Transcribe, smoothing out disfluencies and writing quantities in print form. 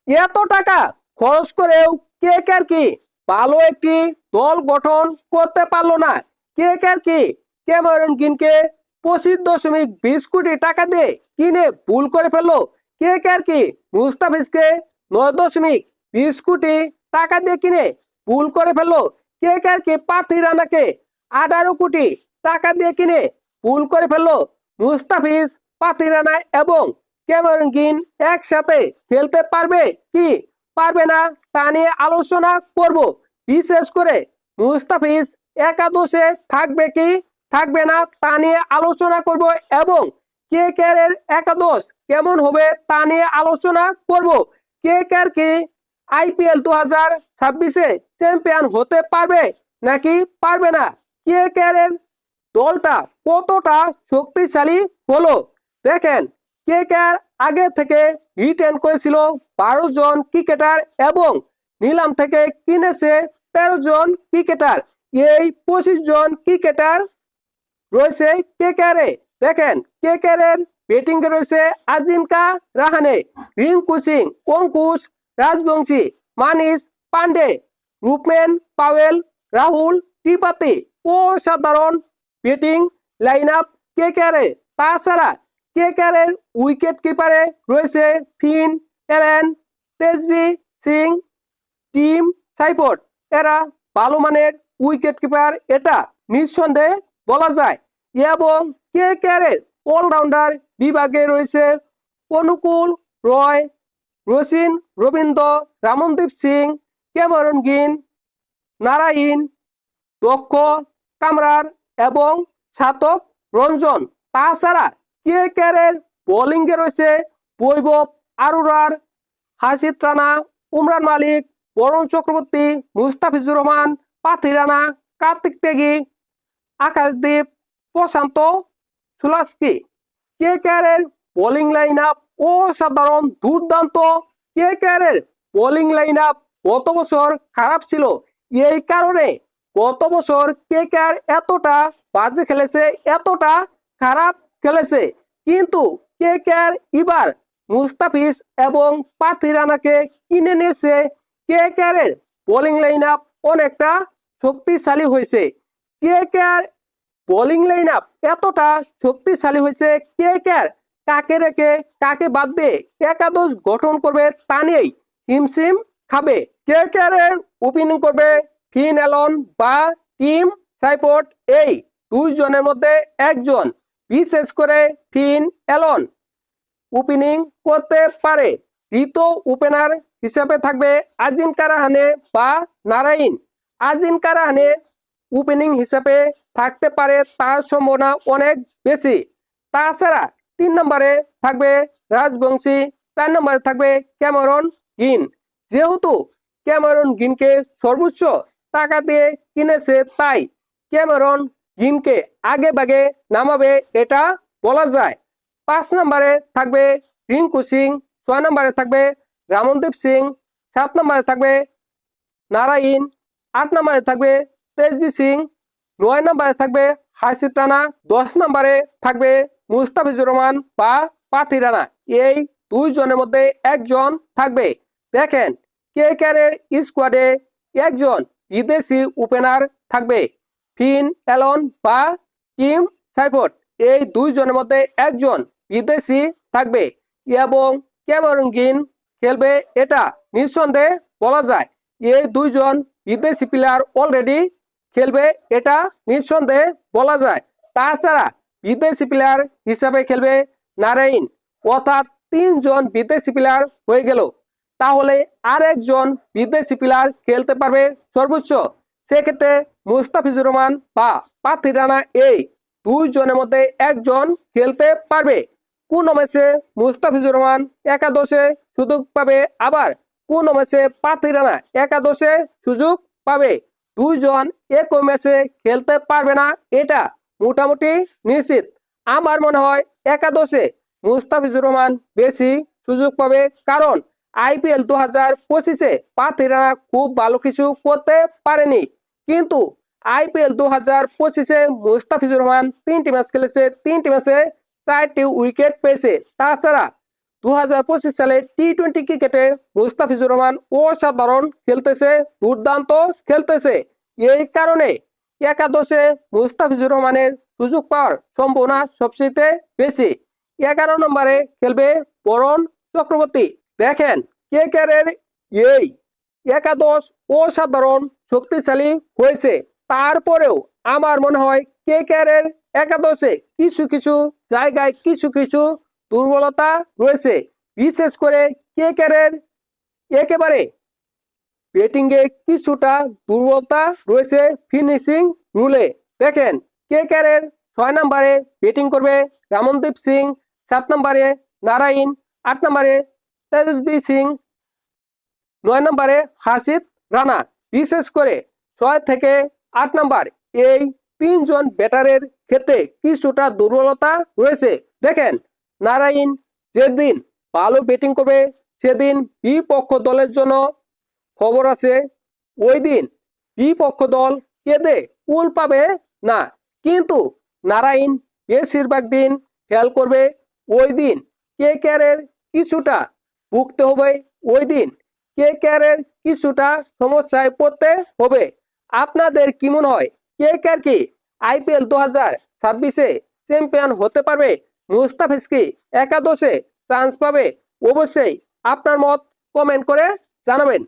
এত টাকা খরচ করেও কেকেআর কি ভালো একটি দল গঠন করতে পারলো না? কেকেআর কি ক্যামেরন গ্রিনকে 25.20 কোটি টাকা দিয়ে কিনে ভুল করে ফেললো? কেকেআর কি মুস্তাফিজকে 9.20 কোটি টাকা দিয়ে কিনে ভুল করে ফেললো? কেকেআর কি পাতি রানাকে 18 কোটি টাকা দিয়ে কিনে ভুল করে ফেললো? মুস্তাফিজ, পাতি রানা এবং ক্যামেরন গ্রিন একসাথে খেলতে পারবে কি পারবে না তা নিয়ে আলোচনা করব। বিশেষ করে মুস্তাফিজ একাদশে থাকবে কি থাকবে না তা নিয়ে আলোচনা করব এবং কেকেআর এর একাদশ কেমন হবে তা নিয়ে আলোচনা করব। কেকেআর কি আইপিএল 2026-এ চ্যাম্পিয়ন হতে পারবে নাকি পারবে না? কেকেআর এর দলটা কতটা শক্তিশালী হলো দেখেন। কেকেআর আগে থেকে রিটেন করেছিল 12 জন ক্রিকেটার এবং নিলাম থেকে কিনেছে 13 জন ক্রিকেটার। এই 25 জন ক্রিকেটার রয়েছে কেকেআর এ। দেখেন কেকেআর এর ব্যাটিং এ রয়েছে আজিঙ্কা রাহানে, রিঙ্কু সিং, অঙ্কুশ রাজবংশী, মানিশ পান্ডে, রুপমেন পাওয়েল, রাহুল ত্রিপাঠী। অসাধারণ ব্যাটিং লাইন আপ কেকেআর এ। তাছাড়া কেকেআর এর উইকেট কিপারে রয়েছে ফিন এলেন, তেজবি সিং, টিম সাইফোর্ড। এরা ভালো মানের উইকেট কিপার, এটা নিঃসন্দেহে বলা যায়। এবং কেকেআর এর অলরাউন্ডার বিভাগে রয়েছে অনুকূল রয়, রচিন রবীন্দ্র, রামনদীপ সিং, ক্যামেরন গ্রিন, নারায়ণ, দক্ষ কামরার এবং সাতক রঞ্জন। তাছাড়া কেকেআর এর বোলিং এ রয়েছে বৈভব আরোরার, হাসিদ রানা, উমরান মালিক, বরুণ চক্রবর্তী, মুস্তাফিজুর রহমান, পাথি রানা, কার্তিক ত্যাগী, আকাশদীপ, প্রশান্ত সুলাস্কি। কেকেআর এর বোলিং লাইন আপ অসাধারণ, দুর্দান্ত। কেকেআর এর বোলিং লাইন আপ গত বছর খারাপ ছিল, এই কারণে গত বছর কেকেআর এতটা বাজে খেলেছে, এতটা খারাপ খেলেছে। কিন্তু কেকেআর এবার মুস্তাফিজ এবং পাথি রানাকে কিনে নিয়েছে। কেকেআর এর বোলিং লাইন আপ অনেকটা শক্তিশালী হয়েছে। কেকেআর বোলিং লাইন আপ এতটা শক্তিশালী হয়েছে, কেকেআর কাকে রেখে কাকে বাদ দিয়ে একাদশ গঠন করবে তা নিয়েই হিমশিম খাবে। কেকেআর এর ওপেনিং করবে ফিন এলন বা টিম সাইফোর্ড, এই 2 জনের মধ্যে একজন। বিশেষ করে ফিন এলন ওপেনিং করতে পারে। দ্বিতীয় ওপেনার হিসেবে থাকবে আজিঙ্কা রাহানে বা নারায়ণ। আজিঙ্কা রাহানে ওপেনিং হিসেবে থাকতে পারে, তার সম্ভাবনা অনেক বেশি। তাছাড়া 3 নম্বরে থাকবে রাজবংশী, 4 নম্বরে থাকবে ক্যামেরন গ্রিন। যেহেতু ক্যামেরন গ্রিনকে সর্বোচ্চ টাকা দিয়ে কিনেছে, তাই ক্যামেরন গ্রিনকে আগে ভাগে নামাবে এটা বলা যায়। 5 নম্বরে থাকবে রিঙ্কু সিং, 6 নম্বরে থাকবে রামনদীপ সিং, 7 নম্বরে থাকবে নারায়ণ, 8 নম্বরে থাকবে তেজবি সিং, 9 নম্বরে থাকবে হাসিদ রানা, 10 নম্বরে থাকবে মুস্তাফিজুর রহমান বা পাথি রানা। এই 2 জনের মধ্যে একজন থাকবে। দেখেন কেকেআর এর স্কোয়াডে একজন বিদেশি ওপেনার থাকবে, ফিন এলন বা টিম সাইফোর্ড। এই 2 জনের মধ্যে একজন বিদেশি থাকবে এবং ক্যামেরন গ্রিন খেলবে, এটা নিঃসন্দেহে বলা যায়। এই 2 জন বিদেশি প্লেয়ার অলরেডি খেলবে, এটা নিঃসন্দেহে বলা যায়। তাছাড়া বিদেশি প্লেয়ার হিসাবে খেলবে নারায়ণ, অর্থাৎ 3 জন বিদেশি প্লেয়ার হয়ে গেল। তাহলে আর একজন বিদেশি প্লেয়ার খেলতে পারবে সর্বোচ্চ, সেক্ষেত্রে মুস্তাফিজুর রহমান বা পাথি রানা, এই 2 জনের মধ্যে একজন খেলতে পারবে। কোন ম্যাচে মুস্তাফিজুর রহমান একাদশে সুযোগ পাবে, আবার কোন ম্যাচে পাথি রানা একাদশে সুযোগ পাবে। 2 জন একই ম্যাচে খেলতে পারবে না, এটা মোটামুটি নিশ্চিত। আমার মনে হয় একাদশে মুস্তাফিজুর রহমান বেশি সুযোগ পাবে, কারণ আইপিএল 2025-এ পাথি রানা খুব ভালো কিছু করতে পারেনি। কিন্তু আইপিএল 2025-এ মুস্তাফিজুর রহমান 3টি ম্যাচ খেলেছে, 3টি ম্যাচে 4টি উইকেট পেয়েছে। তাছাড়া 2025 সালে টি-20 ক্রিকেটে মুস্তাফিজুর রহমান অসাধারণ খেলতেছে, দুর্দান্ত খেলতেছে। এই কারণে একাদশে মুস্তাফিজুর রহমানের সুযোগ পাওয়ার সম্ভাবনা সবচেয়ে বেশি। 11 নম্বরে খেলবে বরুণ চক্রবর্তী। দেখেন কেকেআর এই একাদশ অসাধারণ শক্তিশালী হয়েছে, তারপরেও আমার মনে হয় কেকেআর একাদশে কিছু কিছু জায়গায় কিছু কিছু দুর্বলতা রয়েছে। বিশেষ করে কেকেআর একেবারে ব্যাটিংয়ে কিছুটা দুর্বলতা রয়েছে ফিনিশিং রুলে। দেখেন কেকেআর 6 নম্বরে ব্যাটিং করবে রামনদীপ সিং, 7 নম্বরে নারায়ণ, 8 নম্বরে তেজস্বী সিং, 9 নম্বরে হাসিদ রানা। বিশেষ করে 6 থেকে 8 নম্বর এই 3 জন ব্যাটারের ক্ষেত্রে কিছুটা দুর্বলতা রয়েছে। দেখেন নারায়ণ যেদিন ভালো ব্যাটিং করবে সেদিন বিপক্ষ দলের জন্য খবর আছে, ওই দিন বিপক্ষ দল কেঁদে কুল পাবে না। কিন্তু নারায়ণ বেশিরভাগ দিন খেয়াল করবে, ওই দিন কেকেআর কিছুটা ভুগতে হবে, ওই দিন কেকেআর কিছুটা সমস্যায় পড়তে হবে। আপনাদের কি মনে হয় কেকেআর কি আইপিএল 2026-এ চ্যাম্পিয়ন হতে পারবে? মুস্তাফিজ কি একাদশে চান্স পাবে? অবশ্যই আপনার মত কমেন্ট করে জানাবেন।